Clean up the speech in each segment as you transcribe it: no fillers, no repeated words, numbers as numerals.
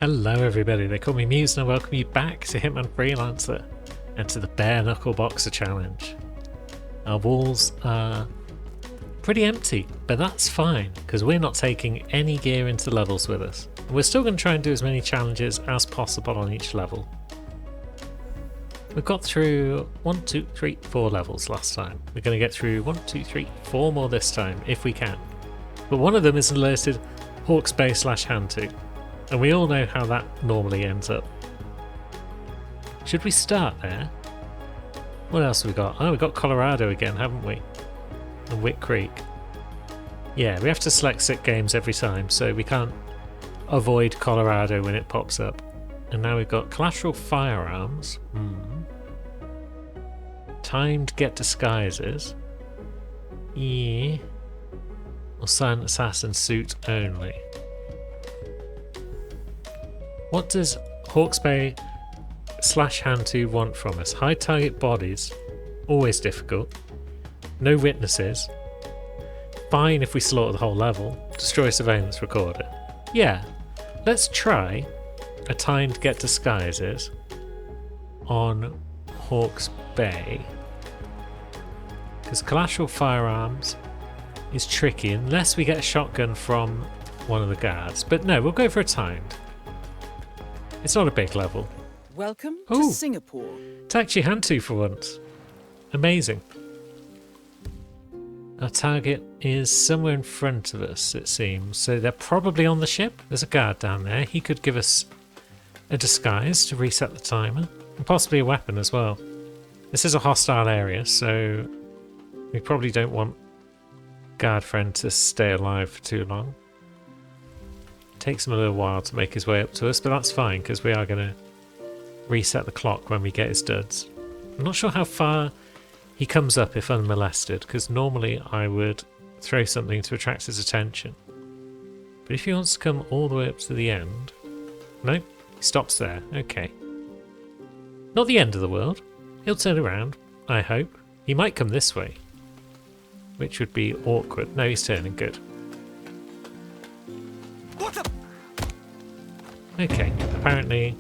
Hello everybody, they call me Muse and I welcome you back to Hitman Freelancer and to the Bare Knuckle Boxer Challenge. Our walls are pretty empty, but that's fine because we're not taking any gear into levels with us. And we're still going to try and do as many challenges as possible on each level. We've got through 1, 2, 3, 4 levels last time. We're going to get through 1, 2, 3, 4 more this time if we can. But one of them is alerted Hawke's Bay / Hantu. And we all know how that normally ends up. Should we start there? What else have we got? Oh, we've got Colorado again, haven't we? And Wick Creek. Yeah, we have to select sick games every time, so we can't avoid Colorado when it pops up. And now we've got Collateral Firearms. Timed Get Disguises. Yeah. Or Silent Assassin Suit only. What does Hawke's Bay / Hantu want from us? High target bodies, always difficult. No witnesses. Fine if we slaughter the whole level. Destroy surveillance recorder. Yeah, let's try a timed Get Disguises on Hawke's Bay. Because Collateral Firearms is tricky unless we get a shotgun from one of the guards. But no, we'll go for a timed. It's not a big level. Welcome to Singapore. Tachi Hantu for once. Amazing. Our target is somewhere in front of us, it seems. So they're probably on the ship. There's a guard down there. He could give us a disguise to reset the timer. And possibly a weapon as well. This is a hostile area, so we probably don't want guard friend to stay alive for too long. Takes him a little while to make his way up to us, but that's fine because we are going to reset the clock when we get his duds. I'm not sure how far he comes up if unmolested, because normally I would throw something to attract his attention. But if he wants to come all the way up to the end... No, he stops there. Okay. Not the end of the world. He'll turn around, I hope. He might come this way, which would be awkward. No, he's turning. Good. Okay, apparently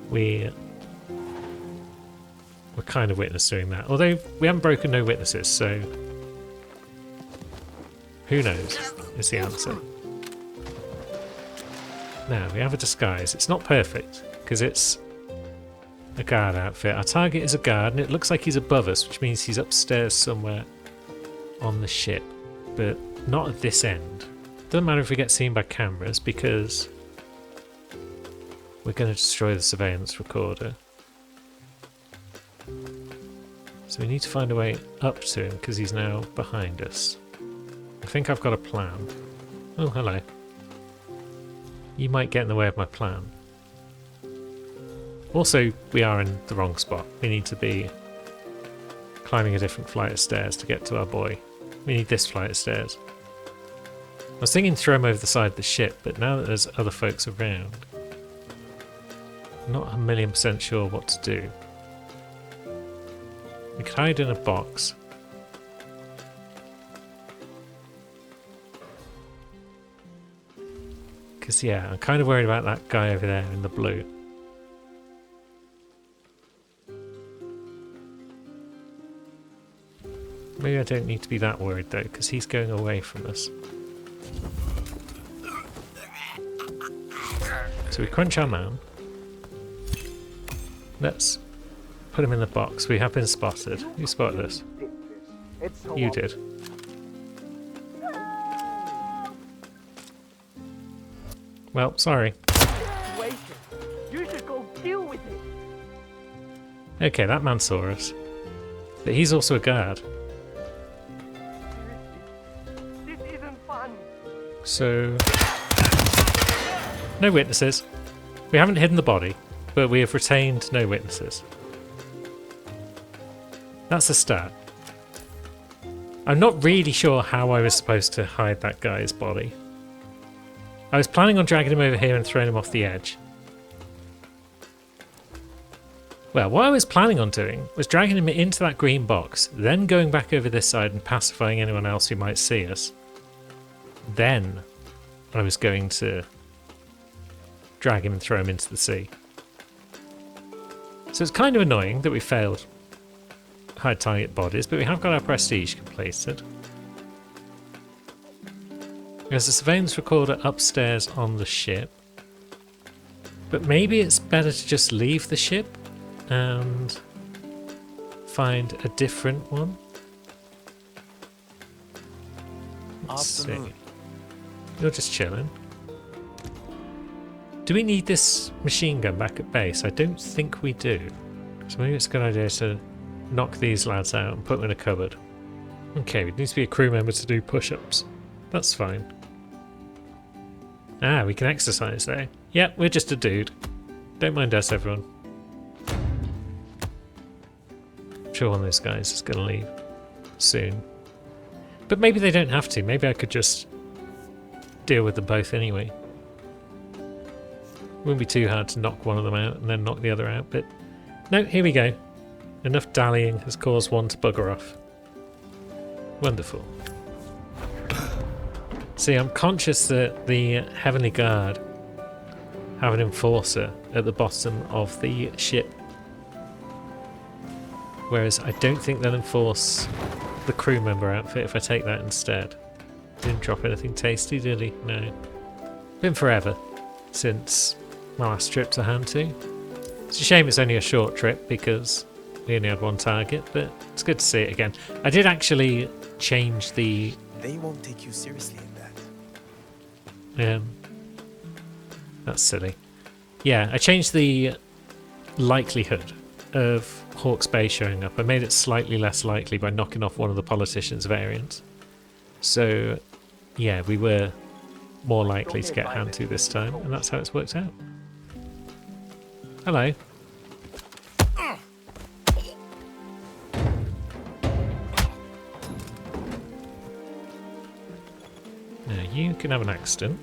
we're kind of witness doing that. Although we haven't broken no witnesses, so who knows is the answer. Now, we have a disguise. It's not perfect because it's a guard outfit. Our target is a guard and it looks like he's above us, which means he's upstairs somewhere on the ship, but not at this end. Doesn't matter if we get seen by cameras because we're going to destroy the surveillance recorder. So we need to find a way up to him because he's now behind us. I think I've got a plan. Oh, hello. You might get in the way of my plan. Also, we are in the wrong spot. We need to be climbing a different flight of stairs to get to our boy. We need this flight of stairs. I was thinking throw him over the side of the ship, but now that there's other folks around, I'm not 1,000,000% sure what to do. We could hide in a box. Because, yeah, I'm kind of worried about that guy over there in the blue. Maybe I don't need to be that worried, though, because he's going away from us. So we crunch our man. Let's put him in the box. We have been spotted. Who spotted us? You did. Well, sorry. You should go deal with it. Okay, that man saw us. But he's also a guard. This isn't fun. So... no witnesses. We haven't hidden the body, but we have retained no witnesses. That's a start. I'm not really sure how I was supposed to hide that guy's body. I was planning on dragging him over here and throwing him off the edge. Well, what I was planning on doing was dragging him into that green box, then going back over this side and pacifying anyone else who might see us. Then I was going to drag him and throw him into the sea. So it's kind of annoying that we failed high target bodies, but we have got our prestige completed. There's a surveillance recorder upstairs on the ship. But maybe it's better to just leave the ship and find a different one. Let's see. You're just chilling. Do we need this machine gun back at base? I don't think we do. So maybe it's a good idea to knock these lads out and put them in a cupboard. Okay, we need to be a crew member to do push-ups. That's fine. Ah, we can exercise there. Yep, we're just a dude. Don't mind us, everyone. I'm sure one of those guys is going to leave soon. But maybe they don't have to. Maybe I could just deal with them both anyway. Wouldn't be too hard to knock one of them out and then knock the other out, but no, here we go. Enough dallying has caused one to bugger off. Wonderful. See, I'm conscious that the Heavenly Guard have an enforcer at the bottom of the ship. Whereas I don't think they'll enforce the crew member outfit if I take that instead. Didn't drop anything tasty, did he? No. Been forever since my last trip to Hantu. It's a shame it's only a short trip because we only had one target, but it's good to see it again. I did actually change the... They won't take you seriously in that. That's silly. Yeah, I changed the likelihood of Hawke's Bay showing up. I made it slightly less likely by knocking off one of the politician's variants. So, yeah, we were more likely to get Hantu this time, and that's how it's worked out. Hello. Now you can have an accident.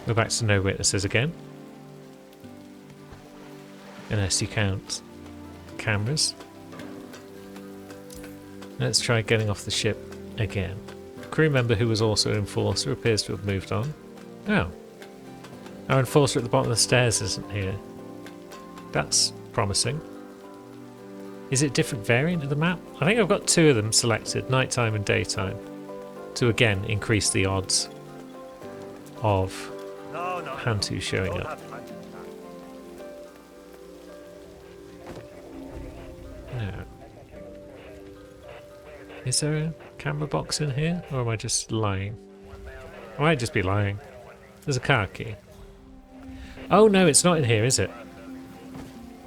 We're back to no witnesses again. Unless you count cameras. Let's try getting off the ship again. A crew member who was also an enforcer appears to have moved on. Oh. Our enforcer at the bottom of the stairs isn't here. That's promising. Is it a different variant of the map? I think I've got two of them selected, nighttime and daytime, to again increase the odds of Hantu showing up. No. Is there a camera box in here, or am I just lying? I might just be lying. There's a car key. Oh no, it's not in here, is it?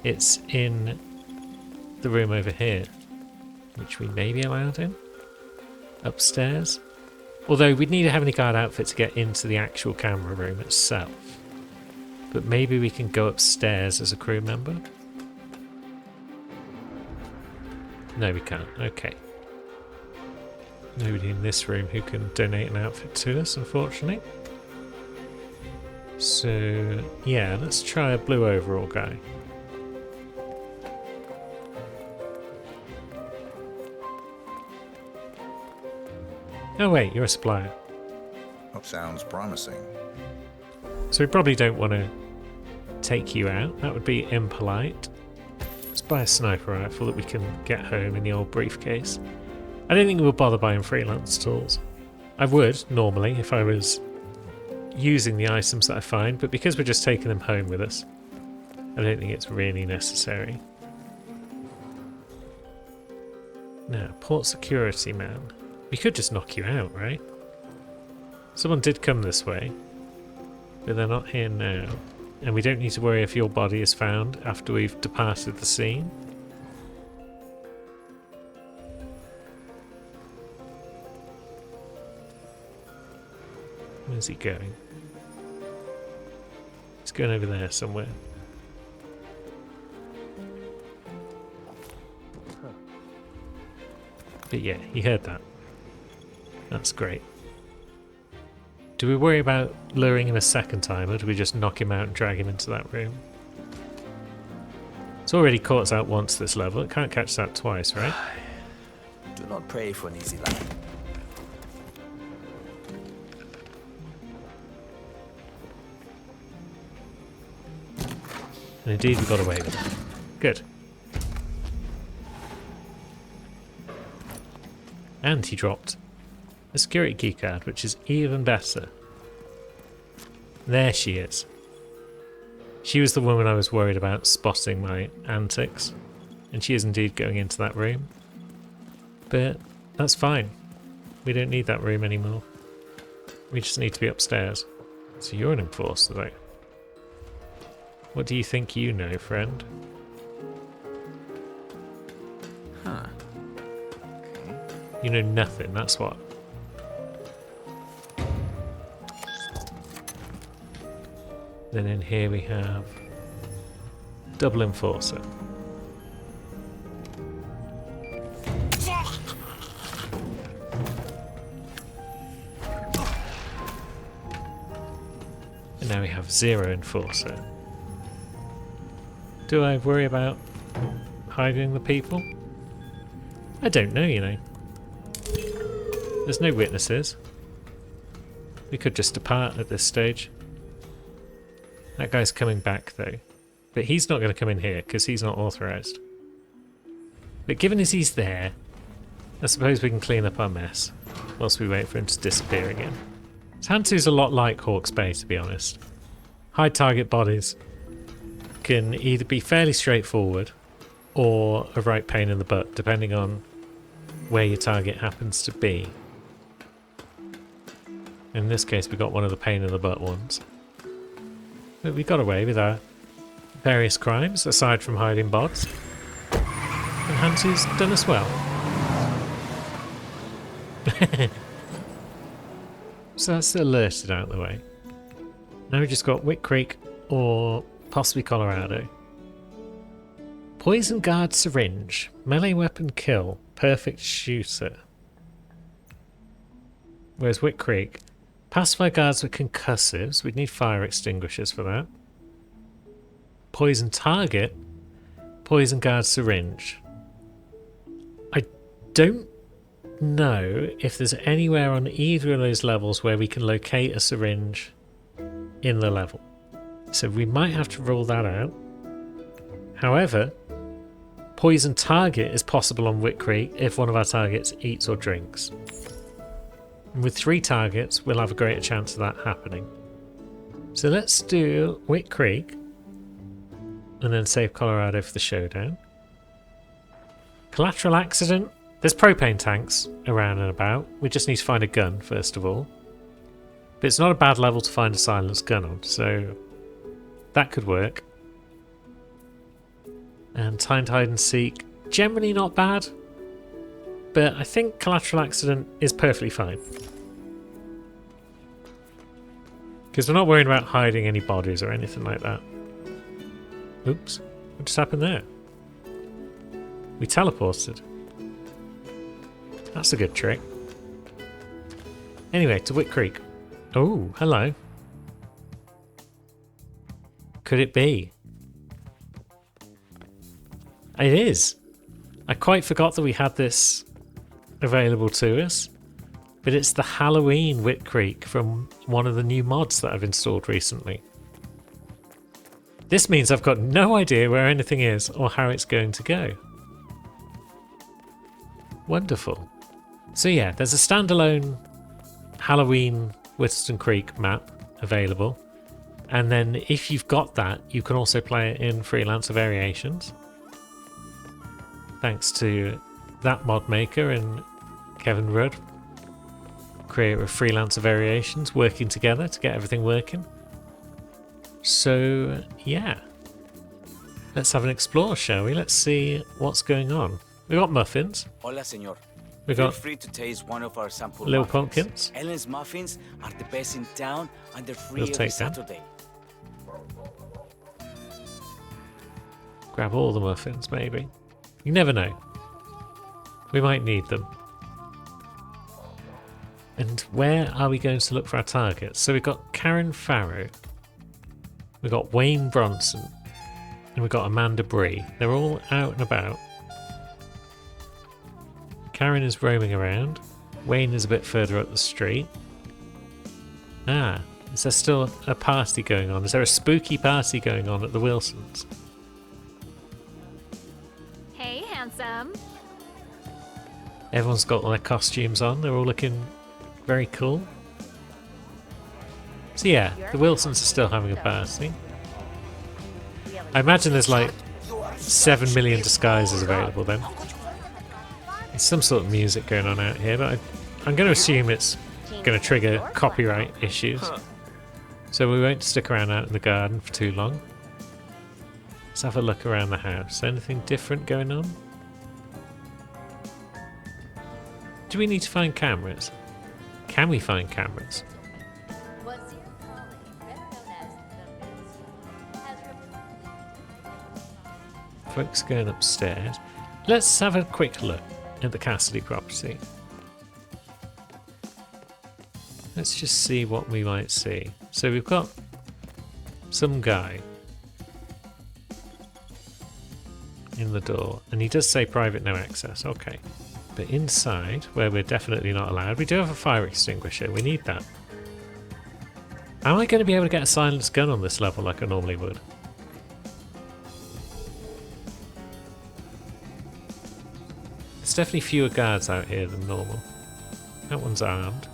It's in the room over here, which we may be allowed in. Upstairs. Although we'd need a Heavenly Guard outfit to get into the actual camera room itself. But maybe we can go upstairs as a crew member? No, we can't. Okay. Nobody in this room who can donate an outfit to us, unfortunately. So, yeah, let's try a blue overall guy. Oh wait, you're a supplier. Oh, sounds promising. So we probably don't want to take you out. That would be impolite. Let's buy a sniper rifle that we can get home in the old briefcase. I don't think we'll bother buying freelance tools. I would, normally, if I was using the items that I find, but because we're just taking them home with us, I don't think it's really necessary. Now, port security man. We could just knock you out, right? Someone did come this way, but they're not here now. And we don't need to worry if your body is found after we've departed the scene. Where's he going? He's going over there somewhere. But yeah, he heard that. That's great. Do we worry about luring him a second time, or do we just knock him out and drag him into that room? It's already caught us out once this level. It can't catch that twice, right? Do not pray for an easy life. And indeed we got away with it. Good. And he dropped a security key card, which is even better. There she is. She was the woman I was worried about spotting my antics. And she is indeed going into that room. But that's fine. We don't need that room anymore. We just need to be upstairs. So you're an enforcer, though. What do you think you know, friend? Huh. You know nothing, that's what. Then in here we have double enforcer. And now we have zero enforcer. Do I worry about hiding the people? I don't know, you know. There's no witnesses. We could just depart at this stage. That guy's coming back though. But he's not going to come in here because he's not authorised. But given as he's there, I suppose we can clean up our mess whilst we wait for him to disappear again. Hantu's a lot like Hawke's Bay, to be honest. High target bodies can either be fairly straightforward or a right pain in the butt, depending on where your target happens to be. In this case, we got one of the pain in the butt ones. But we got away with our various crimes, aside from hiding bods. And Hantu's done us well. So that's alerted out of the way. Now we've just got Wick Creek or possibly Colorado. Poison guard syringe. Melee weapon kill. Perfect shooter. Whereas Wick Creek. Pacify guards with concussives. We'd need fire extinguishers for that. Poison target. Poison guard syringe. I don't know if there's anywhere on either of those levels where we can locate a syringe in the level. So we might have to rule that out. However, poison target is possible on Wick Creek if one of our targets eats or drinks. And with 3 targets, we'll have a greater chance of that happening. So let's do Wick Creek and then save Colorado for the showdown. Collateral accident. There's propane tanks around and about. We just need to find a gun first of all. But it's not a bad level to find a silenced gun on, so that could work. And timed hide and seek, generally not bad, but I think collateral accident is perfectly fine. Because we're not worrying about hiding any bodies or anything like that. Oops, what just happened there? We teleported. That's a good trick. Anyway, to Wick Creek. Oh, hello. Could it be? It is. I quite forgot that we had this available to us. But it's the Halloween Wick Creek from one of the new mods that I've installed recently. This means I've got no idea where anything is or how it's going to go. Wonderful. So yeah, there's a standalone Halloween Whittleston Creek map available. And then if you've got that, you can also play it in Freelancer Variations. Thanks to that mod maker and Kevin Rudd, creator of Freelancer Variations, working together to get everything working. So yeah, let's have an explore, shall we? Let's see what's going on. We got muffins. Hola, señor. We Feel got free to taste one of our sample little muffins. pumpkins. Ellen's muffins are the best in town, and they're free We'll every take them. Saturday. Grab all the muffins, maybe. You never know. We might need them. And where are we going to look for our targets? So we've got Karen Farrow, we've got Wayne Bronson, and we've got Amanda Bree. They're all out and about. Karen is roaming around. Wayne is a bit further up the street. Ah, Is there still a party going on? Is there a spooky party going on at the Wilsons? Hey, handsome. Everyone's got their costumes on. They're all looking very cool. So yeah, the Wilsons are still having a party. I imagine there's like 7 million disguises available then. There's some sort of music going on out here, but I'm going to assume it's going to trigger copyright issues. So we won't stick around out in the garden for too long. Let's have a look around the house. Anything different going on? Do we need to find cameras? Can we find cameras? Folks going upstairs. Let's have a quick look at the Cassidy property. Let's just see what we might see. So we've got some guy in the door, and he does say private no access. Okay. But inside, where we're definitely not allowed, we do have a fire extinguisher. We need that. Am I going to be able to get a silenced gun on this level like I normally would? There's definitely fewer guards out here than normal. That one's armed.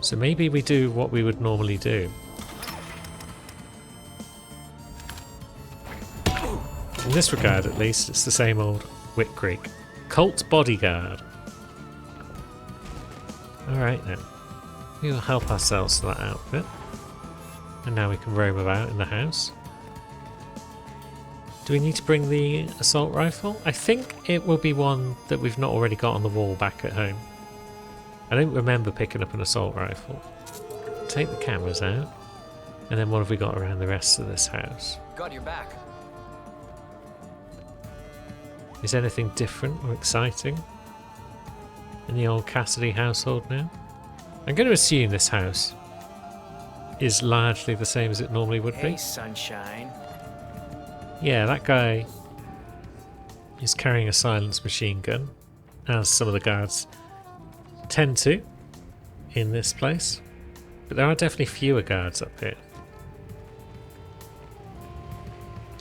So maybe we do what we would normally do. In this regard, at least, it's the same old Wick Creek. Colt Bodyguard. Alright then. We will help ourselves to that outfit. And now we can roam about in the house. Do we need to bring the assault rifle? I think it will be one that we've not already got on the wall back at home. I don't remember picking up an assault rifle. Take the cameras out. And then what have we got around the rest of this house? Got your back. Is anything different or exciting in the old Cassidy household now? I'm going to assume this house is largely the same as it normally would be. Hey, sunshine. Yeah, that guy is carrying a silenced machine gun, as some of the guards tend to in this place. But there are definitely fewer guards up here.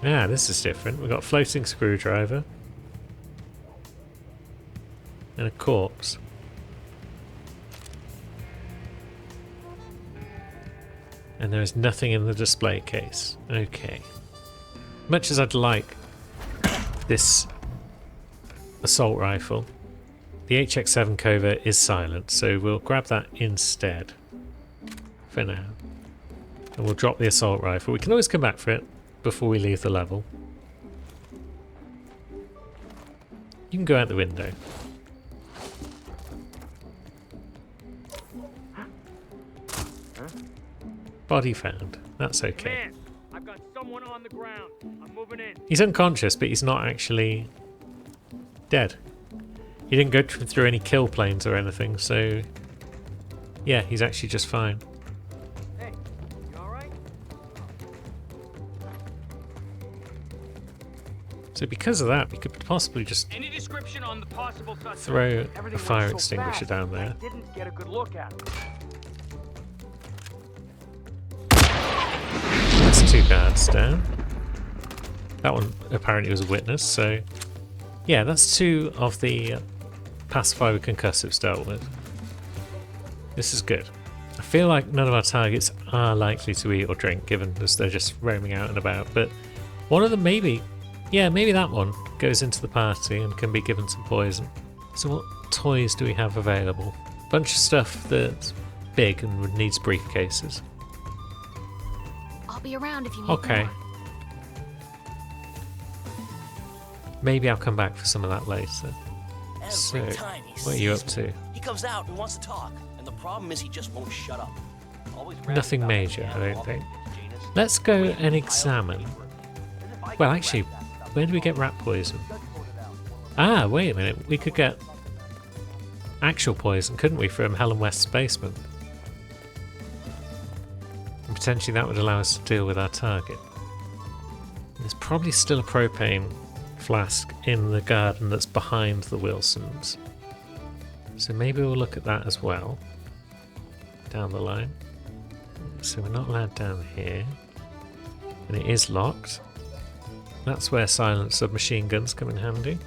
Ah, this is different. We've got a floating screwdriver. And a corpse. And there is nothing in the display case. Okay. Much as I'd like this assault rifle, the HX7 covert is silent, so we'll grab that instead for now. And we'll drop the assault rifle. We can always come back for it before we leave the level. You can go out the window. Body found. That's okay. Man, I've got someone on the ground. I'm moving in. He's unconscious, but he's not actually dead. He didn't go through any kill planes or anything, so yeah, he's actually just fine. Hey, you alright? So because of that, we could possibly just Any description on the possible suspect? throw a Everything fire went so extinguisher fast, down there. I didn't get a good look at it. That's 2 guards down. That one apparently was a witness, so yeah, that's 2 of the pacifier with concussives dealt with. This is good. I feel like none of our targets are likely to eat or drink, given as they're just roaming out and about, but one of them maybe, yeah, maybe that one goes into the party and can be given some poison. So what toys do we have available? Bunch of stuff that's big and needs briefcases. I'll be around if you need Okay. more. Maybe I'll come back for some of that later. Every So, time he what are you up sees to? me, he comes out and wants to talk, and the problem is he just won't shut up. Always Nothing rapping about major, the I don't animal, think. his genus, Let's go waiting and to examine. file a paper. Well, actually, where do we get rat poison? Ah, wait a minute. We could get actual poison, couldn't we, from Helen West's basement? And potentially that would allow us to deal with our target. There's probably still a propane flask in the garden that's behind the Wilsons. So maybe we'll look at that as well down the line. So we're not allowed down here. And it is locked. That's where silent submachine guns come in handy.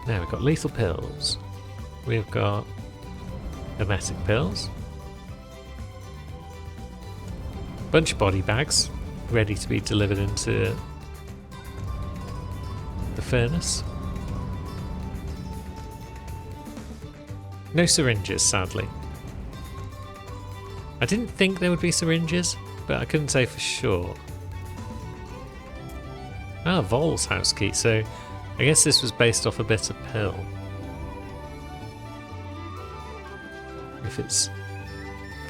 Now we've got lethal pills. We've got emetic pills. Bunch of body bags ready to be delivered into the furnace. No syringes, sadly. I didn't think there would be syringes, but I couldn't say for sure. Ah, Vol's house key, so I guess this was based off a bitter pill. If it's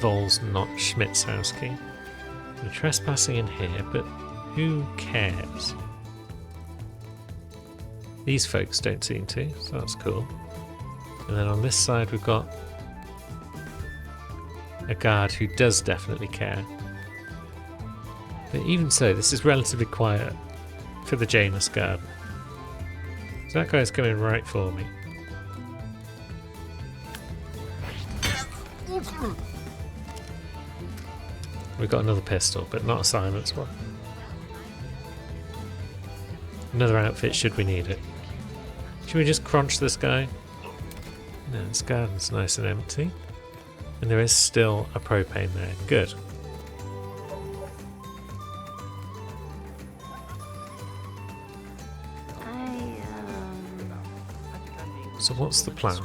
Vol's, not Schmidt's house key. We're trespassing in here, but who cares? These folks don't seem to, so that's cool. And then on this side we've got a guard who does definitely care. But even so, this is relatively quiet for the Janus guard. So that guy's coming right for me. We've got another pistol, but not a silenced one. Another outfit should we need it. Should we just crunch this guy? No, this garden's nice and empty. And there is still a propane there. Good. So what's the plan?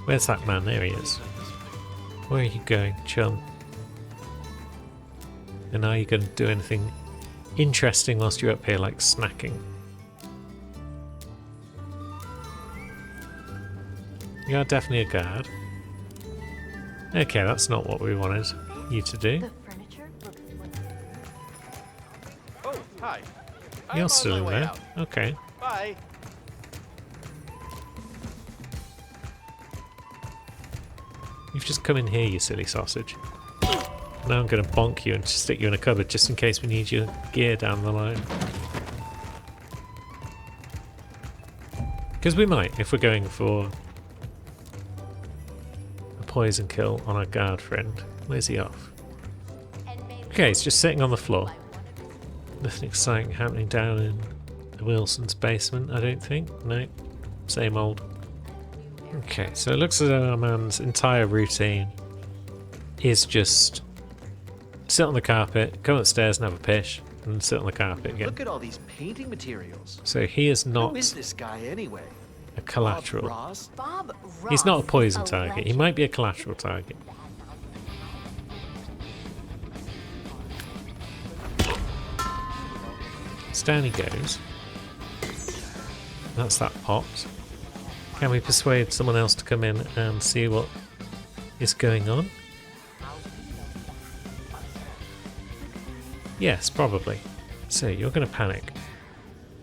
Where's that man? There he is. Where are you going, chum? And are you going to do anything interesting whilst you're up here, like snacking? You are definitely a guard. Okay, that's not what we wanted you to do. The furniture looks wonderful. Oh, hi. You're I'm still on in my way there. out. Okay. Bye. You've just come in here, you silly sausage. Now I'm going to bonk you and stick you in a cupboard just in case we need your gear down the line. Because we might, if we're going for a poison kill on our guard friend. Where's he off? Okay, he's just sitting on the floor. Nothing exciting happening down in the Wilson's basement, I don't think. No, same old. Okay, so it looks as though our man's entire routine is just sit on the carpet, go upstairs and have a pish, and sit on the carpet again. Look at all these painting materials. So he is not Who is this guy anyway? a collateral. Bob Ross? Bob Ross. He's not a poison is target. He legend. might be a collateral target. So down he goes. That's that popped. Can we persuade someone else to come in and see what is going on? Yes, probably. So you're going to panic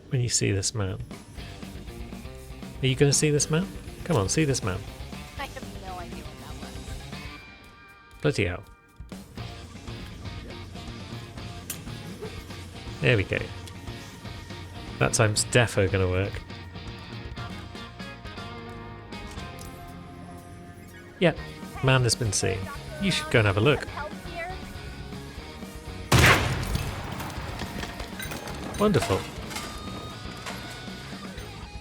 when you see this man. Are you going to see this man? Come on, see this man. I have no idea what that was. Bloody hell. There we go. That time's defo going to work. Yep, man has been seen. You should go and have a look. Help here? Wonderful.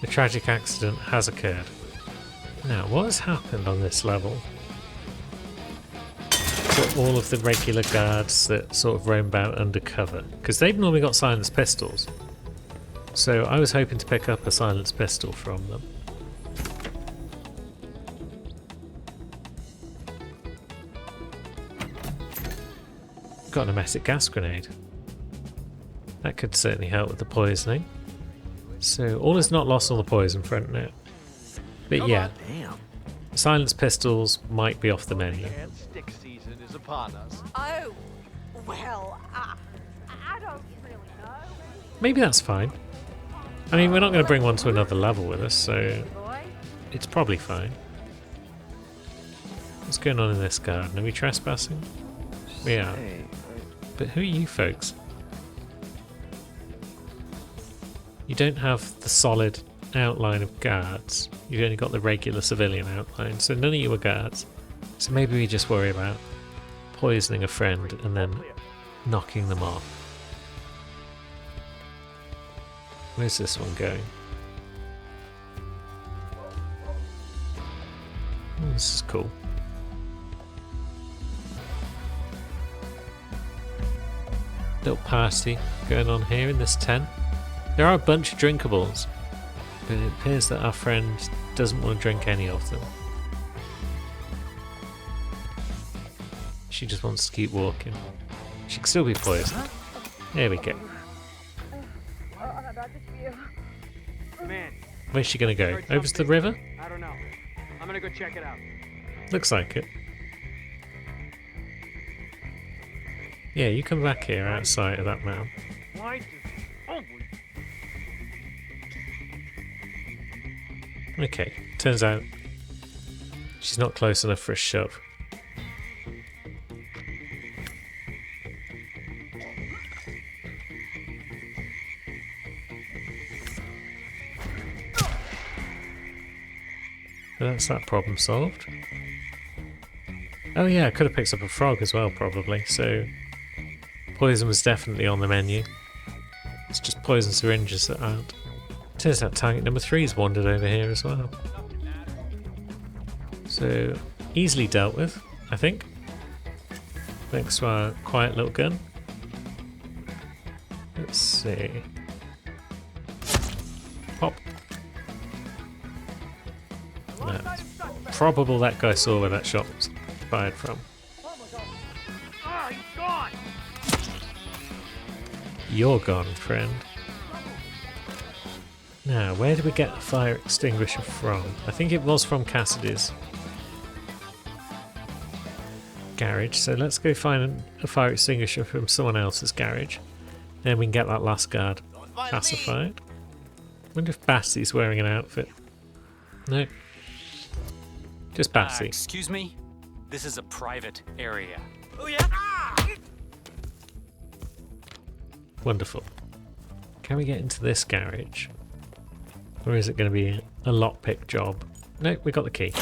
A tragic accident has occurred. Now, what has happened on this level to all of the regular guards that sort of roam about undercover? Because they've normally got silenced pistols. So I was hoping to pick up a silenced pistol from them. Got an emetic gas grenade. That could certainly help with the poisoning. So all is not lost on the poison front now. But yeah, Damn. silenced pistols might be off the menu. And stick season is upon us. Oh, well, I don't really know. Maybe that's fine. I mean, we're not going to bring one to another level with us, so Boy, it's probably fine. What's going on in this garden? Are we trespassing? We are. Hey, But who are you folks? You don't have the solid outline of guards. You've only got the regular civilian outline, so none of you are guards. So maybe we just worry about poisoning a friend and then knocking them off. Where's this one going? Oh, this is cool. Little party going on here in this tent. There are a bunch of drinkables, but it appears that our friend doesn't want to drink any of them. She just wants to keep walking. She can still be poisoned. There we go. Man, Where's she gonna go? Over to the river? I don't know. I'm gonna go check it out. Looks like it. Yeah, you come back here outside of that mound. Why does Okay, turns out she's not close enough for a shove. But that's that problem solved. Oh yeah, I could have picked up a frog as well probably, so poison was definitely on the menu. It's just poison syringes that aren't. Turns out target number 3's wandered over here as well. So, easily dealt with, I think. Thanks to our quiet little gun. Let's see. Pop. No. Probable that guy saw where that shot was fired from. Ah, he's gone! You're gone, friend. Now, where did we get the fire extinguisher from? I think it was from Cassidy's garage, so let's go find a fire extinguisher from someone else's garage. Then we can get that last guard pacified. Wonder if Bassy's wearing an outfit. No. Just Bassy. Excuse me? This is a private area. Oh yeah? Wonderful. Can we get into this garage? Or is it going to be a lockpick job? No, we got the key.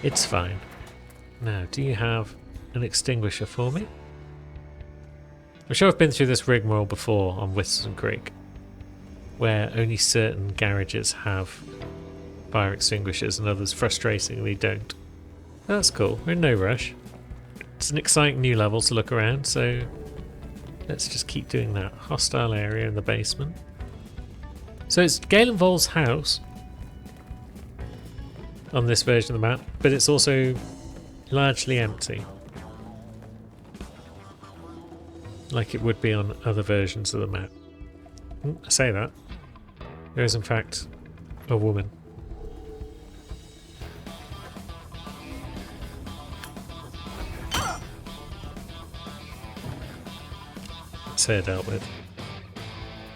It's fine. Now, do you have an extinguisher for me? I'm sure I've been through this rigmarole before on Whistleton Creek, where only certain garages have fire extinguishers and others frustratingly don't. That's cool, we're in no rush. It's an exciting new level to look around, so let's just keep doing that. Hostile area in the basement. So it's Galen Vol's house on this version of the map, but it's also largely empty. Like it would be on other versions of the map. I say that. There is in fact a woman. It's her dealt with.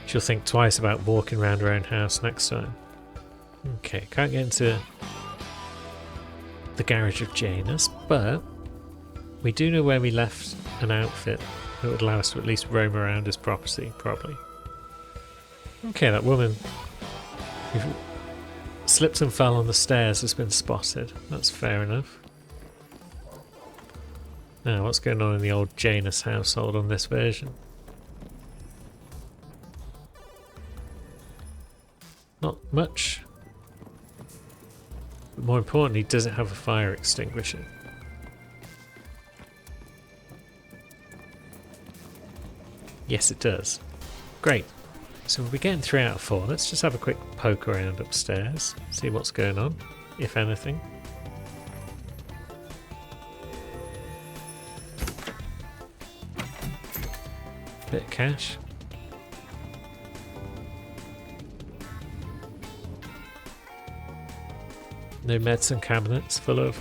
She'll think twice about walking around her own house next time. Okay, can't get into the garage of Janus, but we do know where we left an outfit that would allow us to at least roam around his property, probably. Okay, that woman who slipped and fell on the stairs has been spotted. That's fair enough. Now, what's going on in the old Janus household on this version? Not much. But more importantly, does it have a fire extinguisher? Yes, it does. Great. So we'll be getting 3 out of 4. Let's just have a quick poke around upstairs, see what's going on, if anything. Bit of cash. No medicine cabinets full of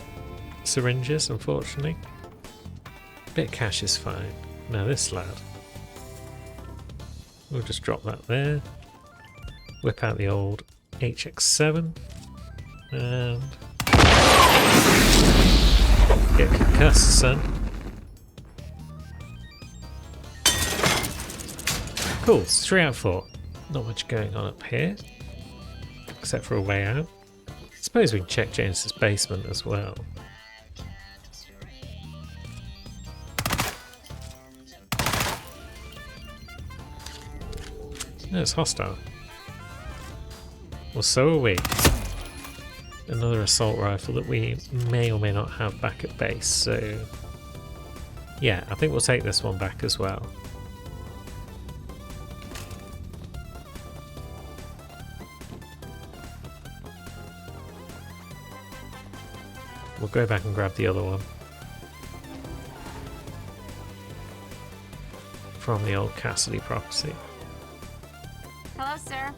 syringes, unfortunately. Bit of cash is fine. Now this lad. We'll just drop that there. Whip out the old HX7. And get concussed, son. Cool, it's 3 out of 4. Not much going on up here. except for a way out. Suppose we can check James's basement as well. No, it's hostile. Well, so are we. Another assault rifle that we may or may not have back at base, so... yeah, I think we'll take this one back as well. We'll go back and grab the other one. From the old Cassidy property. Hello, sir.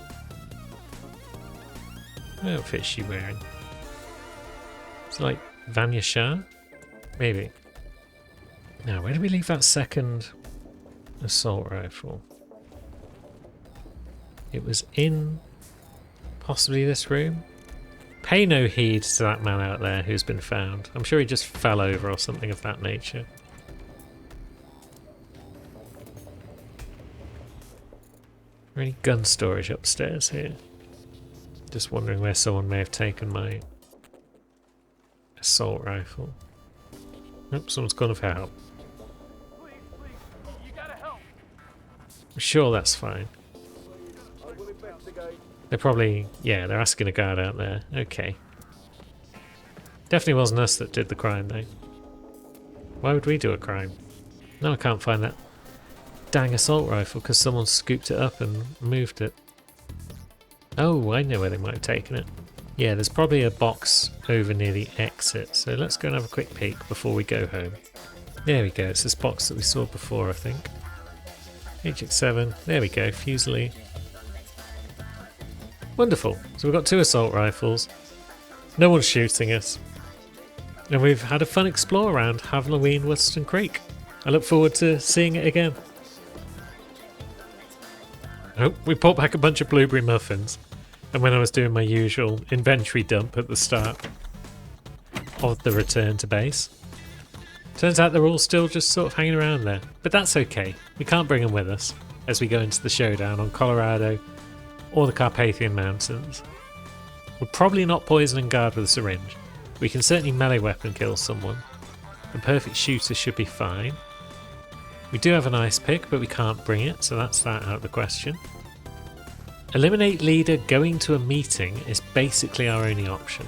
What outfit is she wearing? It's like Vanya Shah? Maybe. Now, where did we leave that second assault rifle? It was in possibly this room? Pay no heed to that man out there who's been found. I'm sure he just fell over or something of that nature. Is there any gun storage upstairs here? Just wondering where someone may have taken my assault rifle. Nope, someone's gone for help. Please, you gotta help. I'm sure that's fine. They're probably, yeah, they're asking a guard out there. Okay. Definitely wasn't us that did the crime, though. Why would we do a crime? No, I can't find that dang assault rifle because someone scooped it up and moved it. Oh, I know where they might have taken it. Yeah, there's probably a box over near the exit, so let's go and have a quick peek before we go home. There we go, it's this box that we saw before, I think. HX7, there we go, Fusilier. Wonderful. So we've got 2 assault rifles. No one's shooting us. And we've had a fun explore around Halloween Western Creek. I look forward to seeing it again. Oh, we brought back a bunch of blueberry muffins. And when I was doing my usual inventory dump at the start of the return to base, turns out they're all still just sort of hanging around there. But that's okay. We can't bring them with us as we go into the showdown on Colorado or the Carpathian Mountains. We'll probably not poison and guard with a syringe. We can certainly melee weapon kill someone. A perfect shooter should be fine. We do have an ice pick, but we can't bring it, so that's that out of the question. Eliminate leader going to a meeting is basically our only option.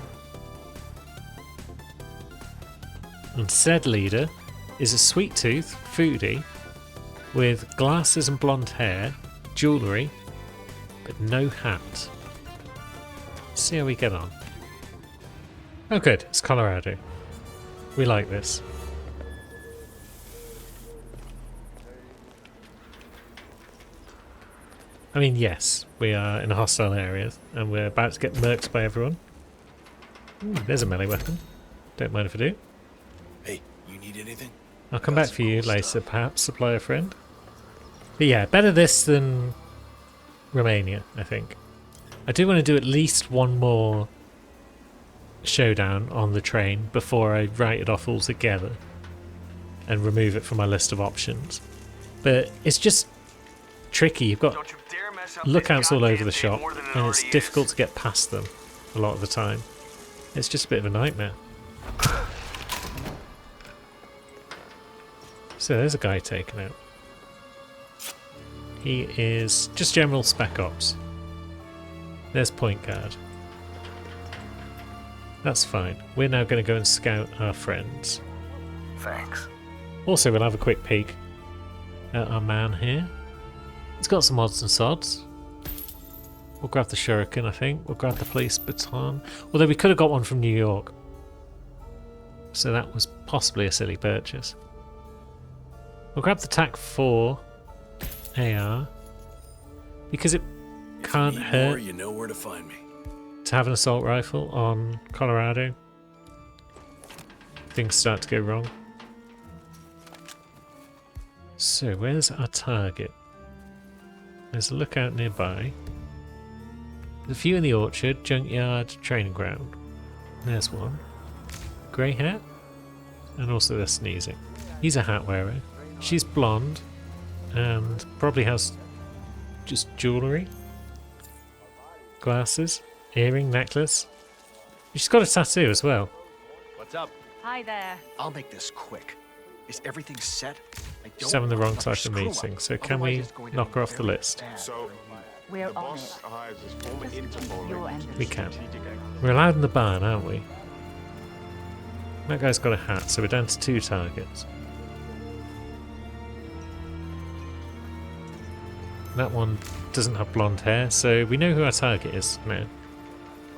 And said leader is a sweet tooth foodie with glasses and blonde hair, jewellery, but no hat. Let's see how we get on. Oh good, it's Colorado. We like this. I mean, yes, we are in a hostile area and we're about to get murked by everyone. Ooh, there's a melee weapon. Don't mind if I do. Hey, you need anything? I'll come back for you later, perhaps, supply a friend. But yeah, better this than Romania, I think. I do want to do at least one more showdown on the train before I write it off altogether and remove it from my list of options. But it's just tricky. You've got lookouts all over the shop and it's difficult to get past them a lot of the time. It's just a bit of a nightmare. So there's a guy taken out. He is just general spec ops. There's point guard. That's fine. We're now going to go and scout our friends. Thanks. Also, we'll have a quick peek at our man here. He's got some odds and sods. We'll grab the shuriken, I think. We'll grab the police baton. Although we could have got one from New York. So that was possibly a silly purchase. We'll grab the TAC-4 AR. Because it can't hurt. More, you know where to find me. To have an assault rifle on Colorado. Things start to go wrong. So where's our target? There's a lookout nearby. There's a few in the orchard, junkyard, training ground. There's one. Grey hair? And also they're sneezing. He's a hat wearer. She's blonde and probably has just jewellery. Glasses. Earring, necklace. She's got a tattoo as well. What's up? Hi there. I'll make this quick. Is everything set? I She's don't having the want wrong another type of screw-up. meeting, so can Otherwise we it's going to knock be her off the very list? bad So, We're the on boss it. hires his former Just Interpol your agent end. We can. strategic expert. We're allowed in the barn, aren't we? That guy's got a hat, so we're down to 2 targets. That one doesn't have blonde hair, so we know who our target is now.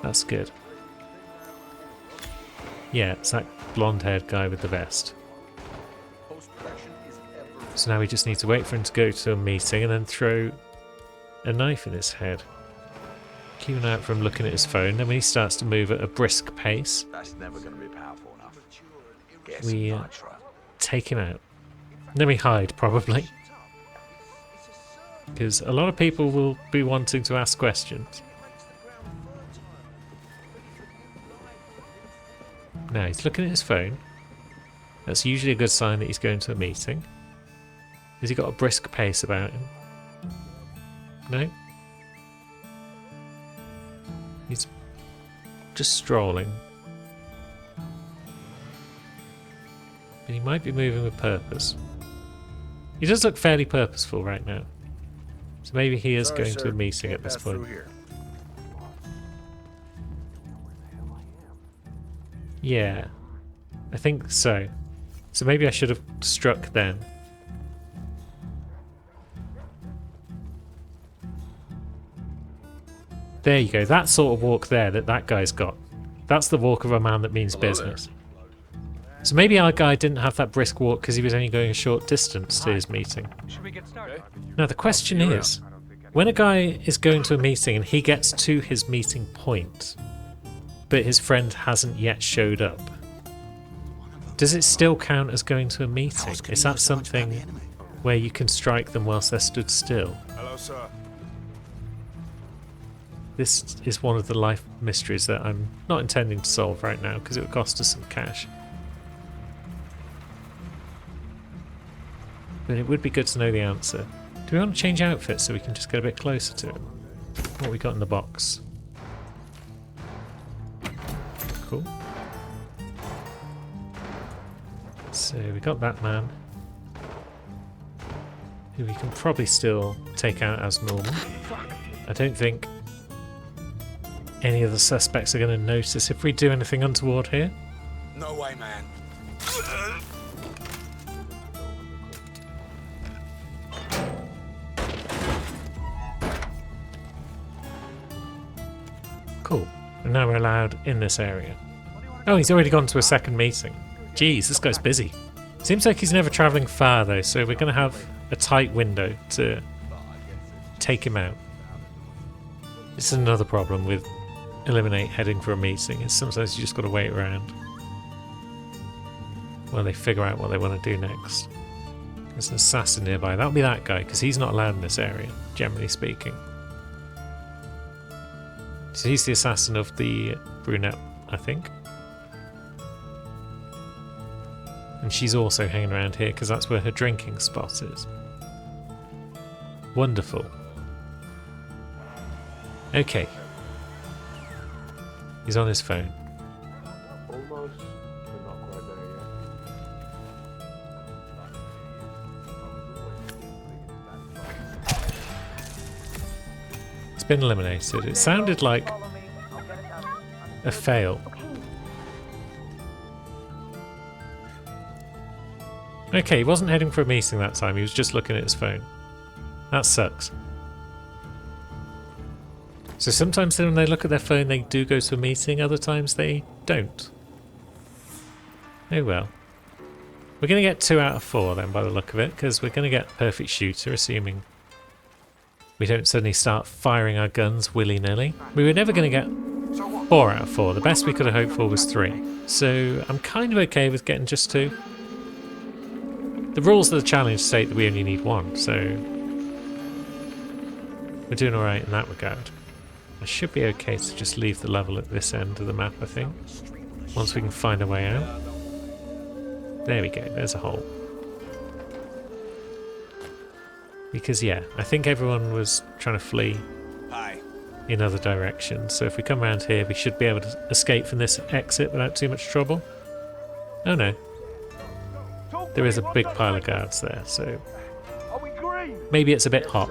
That's good. Yeah, it's that blonde-haired guy with the vest. So now we just need to wait for him to go to a meeting and then throw a knife in his head. Keep an eye out for him looking at his phone. Then when he starts to move at a brisk pace, That's never going to be powerful enough. Guess we not, Trump. take him out. Then we hide, probably. Because a lot of people will be wanting to ask questions. Now he's looking at his phone. That's usually a good sign that he's going to a meeting. Has he got a brisk pace about him? No? He's just strolling. But he might be moving with purpose. He does look fairly purposeful right now. So maybe he is going to a meeting at this point. Yeah, I think so. So maybe I should have struck then. There you go, that sort of walk there that guy's got. That's the walk of a man that means business. So maybe our guy didn't have that brisk walk because he was only going a short distance to his meeting. Should we get started? Now the question is, when a guy is going to a meeting and he gets to his meeting point, but his friend hasn't yet showed up, does it still count as going to a meeting? Is that something where you can strike them whilst they're stood still? Hello, sir. This is one of the life mysteries that I'm not intending to solve right now because it would cost us some cash. But it would be good to know the answer. Do we want to change outfits so we can just get a bit closer to him? What we got in the box? Cool. So we got that man, who we can probably still take out as normal. I don't think any of the suspects are going to notice if we do anything untoward here. No way, man. Cool. And now we're allowed in this area. Oh, he's already gone to a second meeting. Jeez, this guy's busy. Seems like he's never travelling far though, so we're going to have a tight window to take him out. This is another problem with Eliminate heading for a meeting, is sometimes you just got to wait around while they figure out what they want to do next. There's an assassin nearby. That'll be that guy, because he's not allowed in this area, generally speaking. So he's the assassin of the brunette, I think. And she's also hanging around here because that's where her drinking spot is. Wonderful. Okay. He's on his phone. Almost, but not quite there yet. It's been eliminated. It sounded like a fail. Okay, he wasn't heading for a meeting that time, he was just looking at his phone. That sucks. So sometimes when they look at their phone they do go to a meeting, other times they don't. Oh well. We're going to get 2 out of 4 then by the look of it, because we're going to get perfect shooter, assuming we don't suddenly start firing our guns willy-nilly. We were never going to get 4 out of 4. The best we could have hoped for was 3. So I'm kind of okay with getting just 2. The rules of the challenge state that we only need 1, so we're doing alright in that regard. I should be okay to just leave the level at this end of the map, I think, once we can find a way out. There we go, there's a hole. Because yeah, I think everyone was trying to flee Hi. in other directions. So if we come around here, we should be able to escape from this exit without too much trouble. Oh no. There is a big pile of guards there, so maybe it's a bit hot.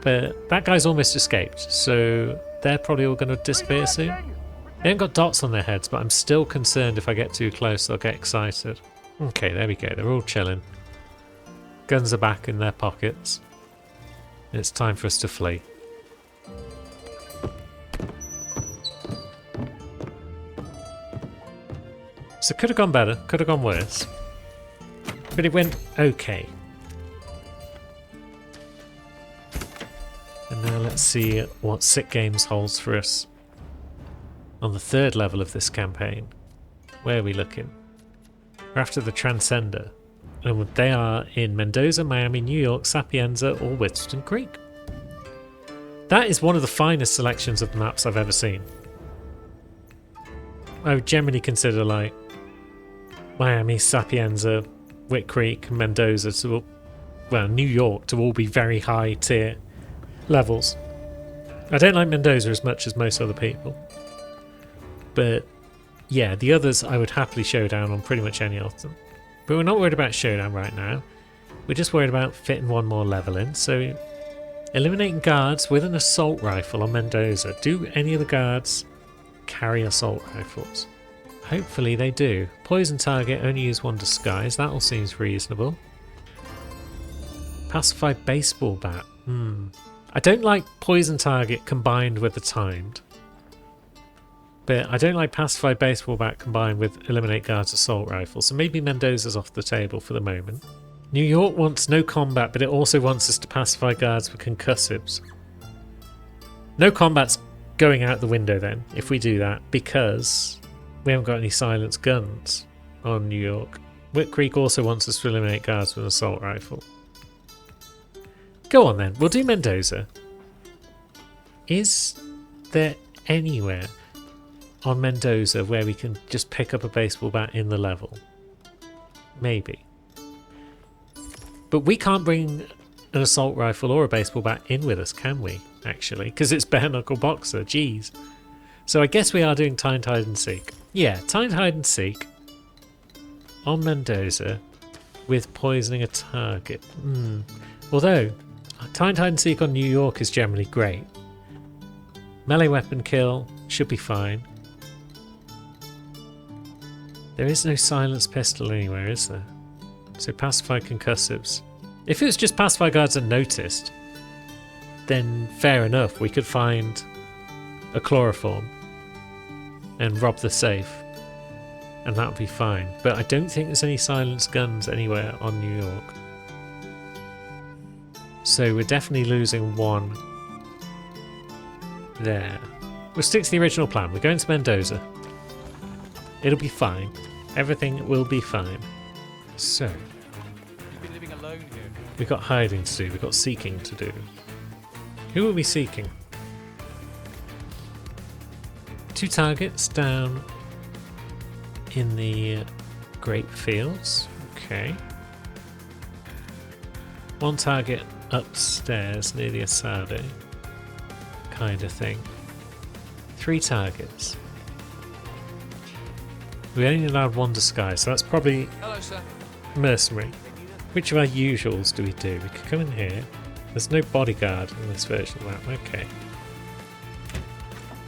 But that guy's almost escaped, so they're probably all going to disappear soon. They haven't got dots on their heads, but I'm still concerned if I get too close they'll get excited. Okay, there we go. They're all chilling. Guns are back in their pockets. It's time for us to flee. So could have gone better, could have gone worse. But it went okay. And now let's see what Sick Games holds for us on the third level of this campaign. Where are we looking? We're after the Transcender. And they are in Mendoza, Miami, New York, Sapienza, or Winston Creek. That is one of the finest selections of maps I've ever seen. I would generally consider like Miami, Sapienza, Witt Creek, Mendoza to, well, New York to all be very high tier levels. I don't like Mendoza as much as most other people. But yeah, the others I would happily showdown on pretty much any of them. But we're not worried about showdown right now. We're just worried about fitting one more level in. So eliminating guards with an assault rifle on Mendoza. Do any of the guards carry assault rifles? Hopefully they do. Poison target, only use one disguise. That all seems reasonable. Pacified baseball bat. I don't like poison target combined with the timed. But I don't like pacified baseball bat combined with eliminate guards assault rifle. So maybe Mendoza's off the table for the moment. New York wants no combat, but it also wants us to pacify guards with concussives. No combat's going out the window then, if we do that, because we haven't got any silenced guns on New York. Witt Creek also wants us to eliminate guards with an assault rifle. Go on then, we'll do Mendoza. Is there anywhere on Mendoza where we can just pick up a baseball bat in the level? Maybe. But we can't bring an assault rifle or a baseball bat in with us, can we, actually? Because it's bare knuckle boxer, jeez. So I guess we are doing timed hide and seek. Yeah, timed hide and seek on Mendoza with poisoning a target. Although, timed hide and seek on New York is generally great. Melee weapon kill should be fine. There is no silenced pistol anywhere, is there? So pacified concussives. If it was just pacified guards unnoticed, then fair enough, we could find a chloroform and rob the safe, and that would be fine. But I don't think there's any silenced guns anywhere on New York. So we're definitely losing one there. We'll stick to the original plan. We're going to Mendoza. It'll be fine. Everything will be fine. So, You've been living alone here. we've got hiding to do. We've got seeking to do. Who are we seeking? 2 targets down in the grape fields. Okay. 1 target upstairs near the Asade. Kind of thing. 3 targets. We only allowed 1 disguise, so that's probably Hello, sir. mercenary. Which of our usuals do we do? We could come in here. There's no bodyguard in this version of that. Okay.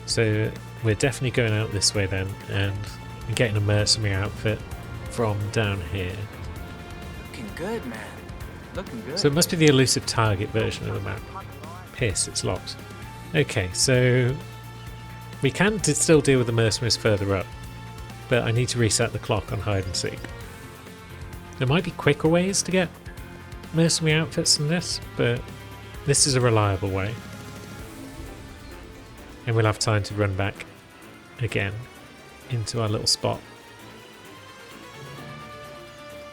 So we're definitely going out this way then, and getting a mercenary outfit from down here. Looking good, man. Looking good. So it must be the elusive target version of the map. Piss, it's locked. Okay, so we can still deal with the mercenaries further up, but I need to reset the clock on hide and seek. There might be quicker ways to get mercenary outfits than this, but this is a reliable way. And we'll have time to run back again into our little spot.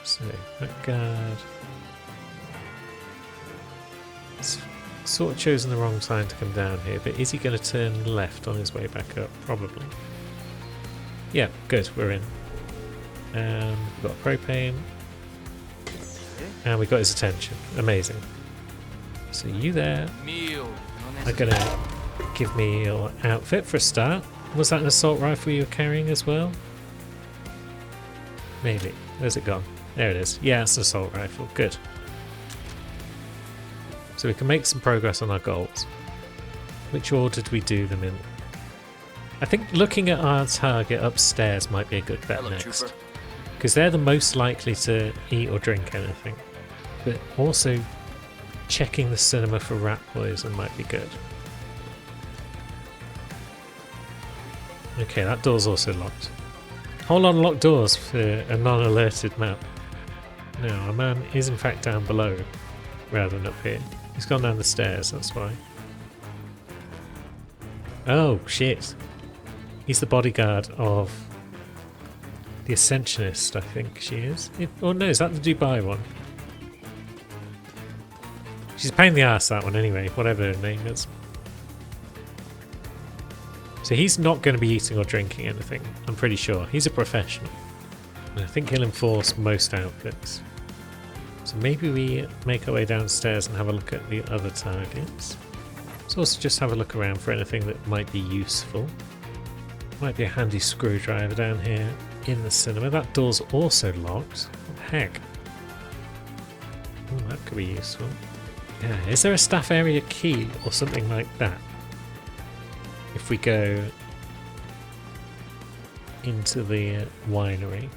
So, that guard. It's sort of chosen the wrong time to come down here, but is he going to turn left on his way back up? Probably. Yeah, good, we're in. And we've got propane. And we got his attention. Amazing. So you there Meal. are going to Give me your outfit for a start. Was that an assault rifle you were carrying as well? Maybe. Where's it gone? There it is. Yeah, it's an assault rifle. Good. So we can make some progress on our goals. Which order did we do them in? I think looking at our target upstairs might be a good bet next. Because they're the most likely to eat or drink anything. But also checking the cinema for rat poison might be good. Okay, that door's also locked. Whole lot of locked doors for a non-alerted map. No, our man is in fact down below rather than up here. He's gone down the stairs, that's why. Oh, shit. He's the bodyguard of the Ascensionist, I think she is. Oh no, is that the Dubai one? She's a pain in the ass, that one, anyway, whatever her name is. So he's not going to be eating or drinking anything, I'm pretty sure. He's a professional. And I think he'll enforce most outfits. So maybe we make our way downstairs and have a look at the other targets. Let's also just have a look around for anything that might be useful. Might be a handy screwdriver down here in the cinema. That door's also locked. What the heck? Oh, that could be useful. Yeah, is there a staff area key or something like that? If we go into the winery.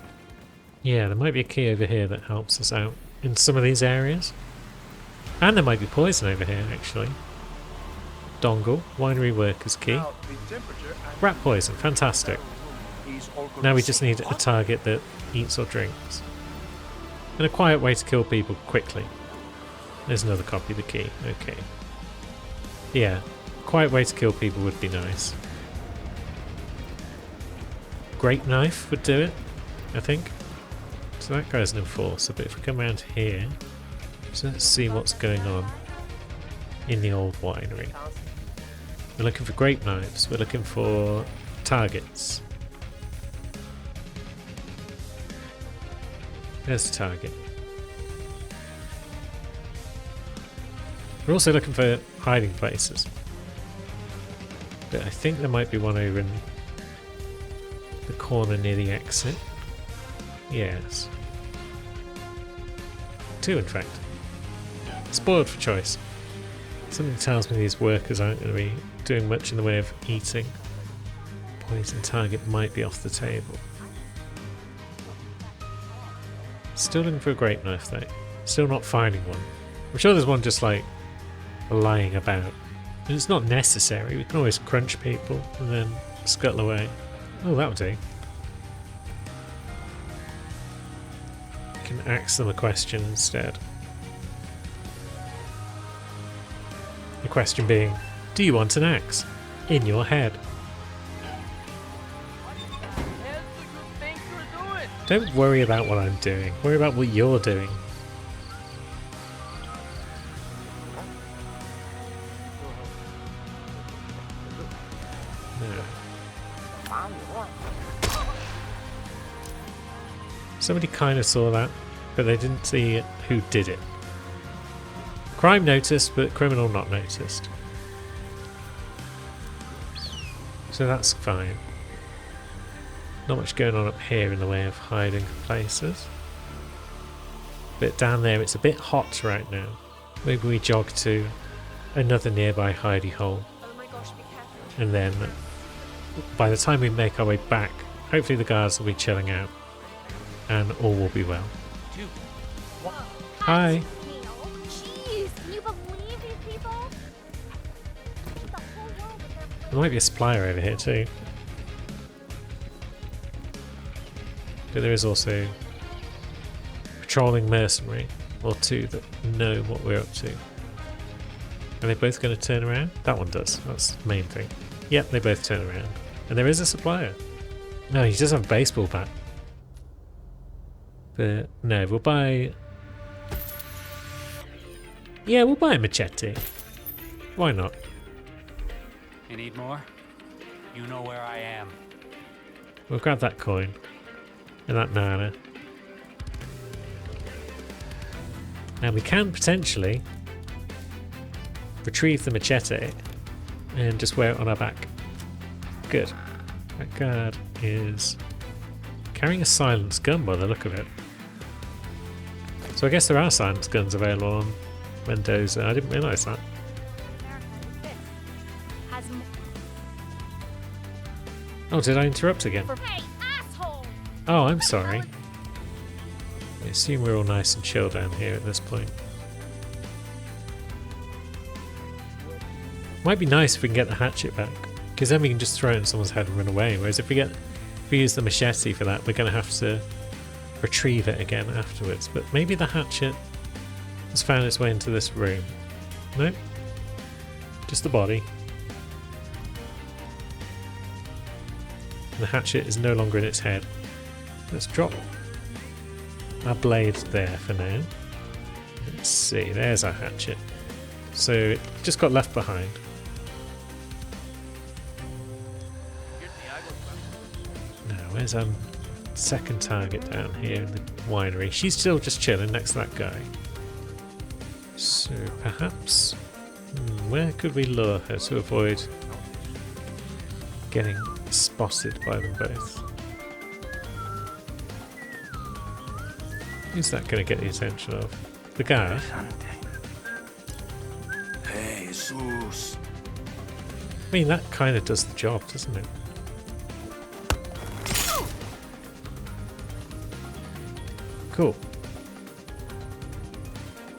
Yeah, there might be a key over here that helps us out in some of these areas. And there might be poison over here, actually. Dongle, winery workers key. Rat poison, fantastic. Now we just need a target that eats or drinks. And a quiet way to kill people quickly. There's another copy of the key, okay. Yeah, quiet way to kill people would be nice. Grape knife would do it, I think. So that guy's an enforcer, but if we come around here, so let's see what's going on in the old winery. We're looking for grape knives, we're looking for targets. There's the target. We're also looking for hiding places. But I think there might be one over in the corner near the exit. Yes. Two, in fact. Spoiled for choice. Something tells me these workers aren't going to be doing much in the way of eating. Poison target might be off the table. Still looking for a grape knife though. Still not finding one. I'm sure there's one just like lying about. And it's not necessary. We can always crunch people and then scuttle away. Oh, that'll do. We can ask them a question instead. The question being, do you want an axe in your head? Don't worry about what I'm doing. Worry about what you're doing. No. Somebody kind of saw that, but they didn't see who did it. Crime noticed, but criminal not noticed. So that's fine. Not much going on up here in the way of hiding places. But down there it's a bit hot right now. Maybe we jog to another nearby hidey hole. And then by the time we make our way back, hopefully the guards will be chilling out. And all will be well. Hi. There might be a supplier over here too. But there is also a patrolling mercenary or two that know what we're up to. Are they both going to turn around? That one does. That's the main thing. Yep, they both turn around. And there is a supplier. No, he does have a baseball bat. But no, we'll buy... Yeah, we'll buy a machete. Why not? You need more? You know where I am. We'll grab that coin. And that nana. Now we can potentially retrieve the machete and just wear it on our back. Good. That guard is carrying a silenced gun by the look of it. So I guess there are silenced guns available on Mendoza. I didn't realise that. Oh, did I interrupt again? Hey, asshole! Oh, I'm sorry. I assume we're all nice and chill down here at this point. Might be nice if we can get the hatchet back, because then we can just throw it in someone's head and run away. Whereas if we use the machete for that, we're going to have to retrieve it again afterwards. But maybe the hatchet has found its way into this room. Nope. Just the body. The hatchet is no longer in its head. Let's drop our blade there for now. Let's see, there's our hatchet. So it just got left behind. Now, where's our second target down here in the winery? She's still just chilling next to that guy. So perhaps, where could we lure her to avoid getting spotted by them both? Who's that going to get the attention of? The guy? Hey, Jesus. I mean, that kind of does the job, doesn't it? Cool.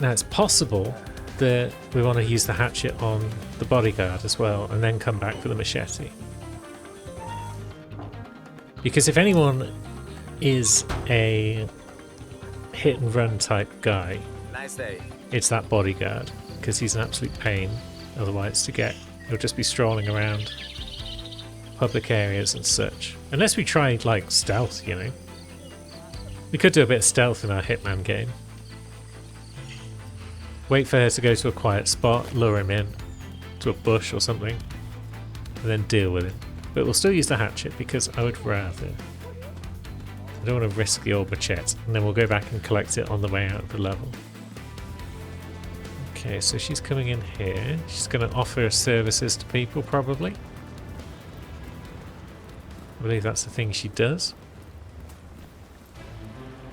Now, it's possible that we want to use the hatchet on the bodyguard as well, and then come back for the machete. Because if anyone is a hit and run type guy, Nice day. it's that bodyguard, because he's an absolute pain otherwise to get. He'll just be strolling around public areas and such. Unless we tried like stealth, you know. We could do a bit of stealth in our Hitman game. Wait for her to go to a quiet spot, lure him in to a bush or something, and then deal with him. But we'll still use the hatchet because I would rather. I don't want to risk the old machete, and then we'll go back and collect it on the way out of the level. Okay, so she's coming in here. She's going to offer services to people, probably. I believe that's the thing she does.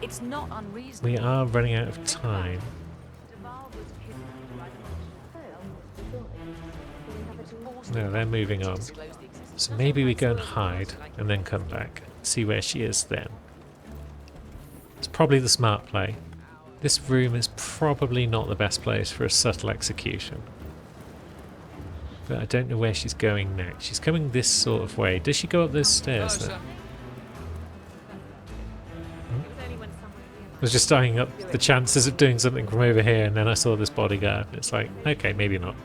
It's not unreasonable. We are running out of time. No, they're moving on. So maybe we go and hide and then come back, see where she is then. It's probably the smart play. This room is probably not the best place for a subtle execution. But I don't know where she's going next. She's coming this sort of way. Does she go up those stairs then? I was just eyeing up the chances of doing something from over here, and then I saw this bodyguard. It's like, okay, maybe not.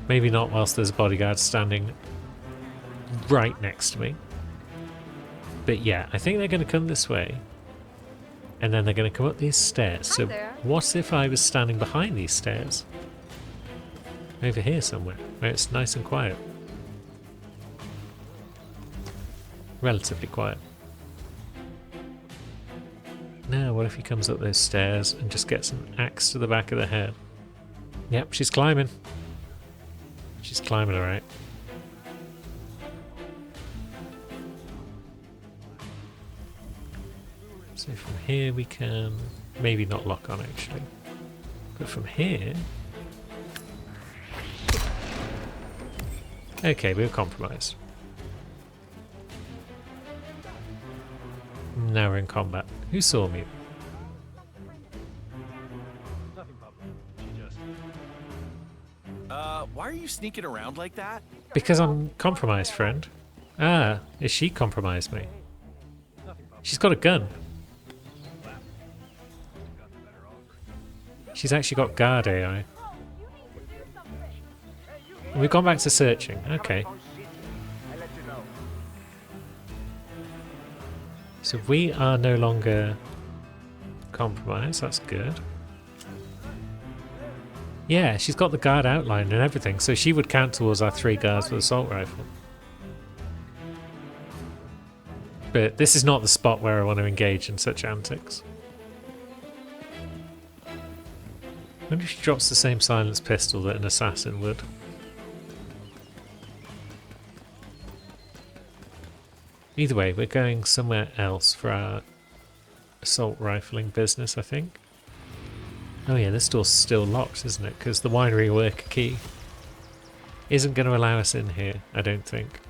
Maybe not whilst there's a bodyguard standing right next to me. But yeah, I think they're going to come this way. And then they're going to come up these stairs. So what if I was standing behind these stairs? Over here somewhere, where it's nice and quiet. Relatively quiet. Now, what if he comes up those stairs and just gets an axe to the back of the head? Yep, she's climbing. She's climbing, alright. So from here we can maybe not lock on actually. But from here... Okay, we're compromised. Now we're in combat. Who saw me? Why are you sneaking around like that? Because I'm compromised, friend. Ah, is she compromised me? She's got a gun. She's actually got guard AI. We've gone back to searching. Okay. So we are no longer compromised. That's good. Yeah, she's got the guard outline and everything, so she would count towards our 3 guards with assault rifle. But this is not the spot where I want to engage in such antics. I wonder if she drops the same silenced pistol that an assassin would. Either way, we're going somewhere else for our assault rifling business, I think. Oh yeah, this door's still locked, isn't it? Because the winery worker key isn't going to allow us in here, I don't think.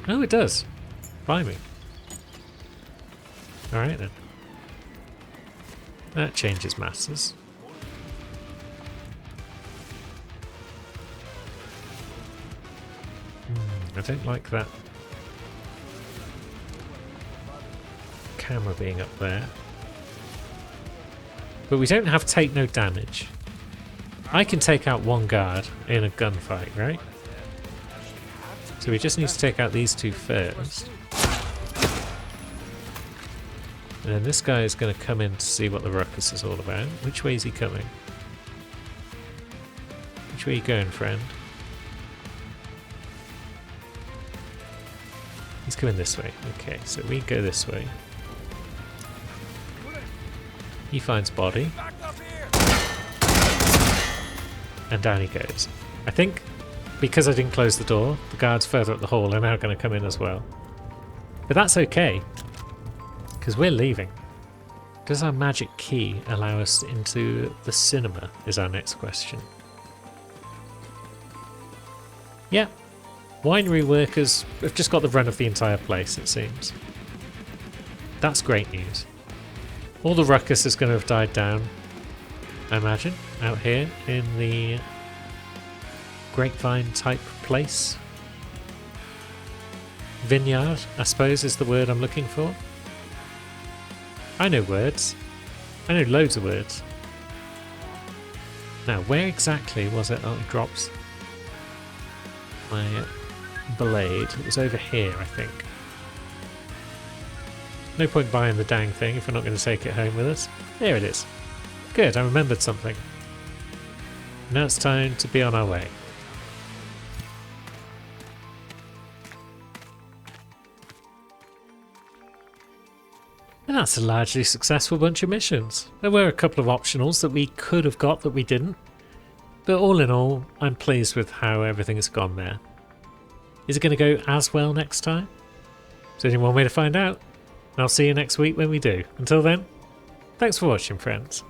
Oh, it does. Blimey. Alright then. That changes matters. I don't like that camera being up there. But we don't have take no damage. I can take out one guard in a gunfight, right? So we just need to take out these two first. And then this guy is going to come in to see what the ruckus is all about. Which way is he coming? Which way are you going, friend? He's coming this way. Okay, so we go this way. He finds body. And down he goes. I think because I didn't close the door, the guards further up the hall are now going to come in as well. But that's okay, because we're leaving. Does our magic key allow us into the cinema is our next question. Yeah. Winery workers have just got the run of the entire place, it seems. That's great news. All the ruckus is going to have died down, I imagine, out here in the grapevine type place. Vineyard, I suppose, is the word I'm looking for. I know words. I know loads of words. Now, where exactly was it? Oh, it drops my blade. It was over here, I think. No point buying the dang thing if we're not going to take it home with us. There it is. Good, I remembered something. Now it's time to be on our way. And that's a largely successful bunch of missions. There were a couple of optionals that we could have got that we didn't. But all in all, I'm pleased with how everything has gone there. Is it going to go as well next time? There's only one way to find out. And I'll see you next week when we do. Until then, thanks for watching, friends.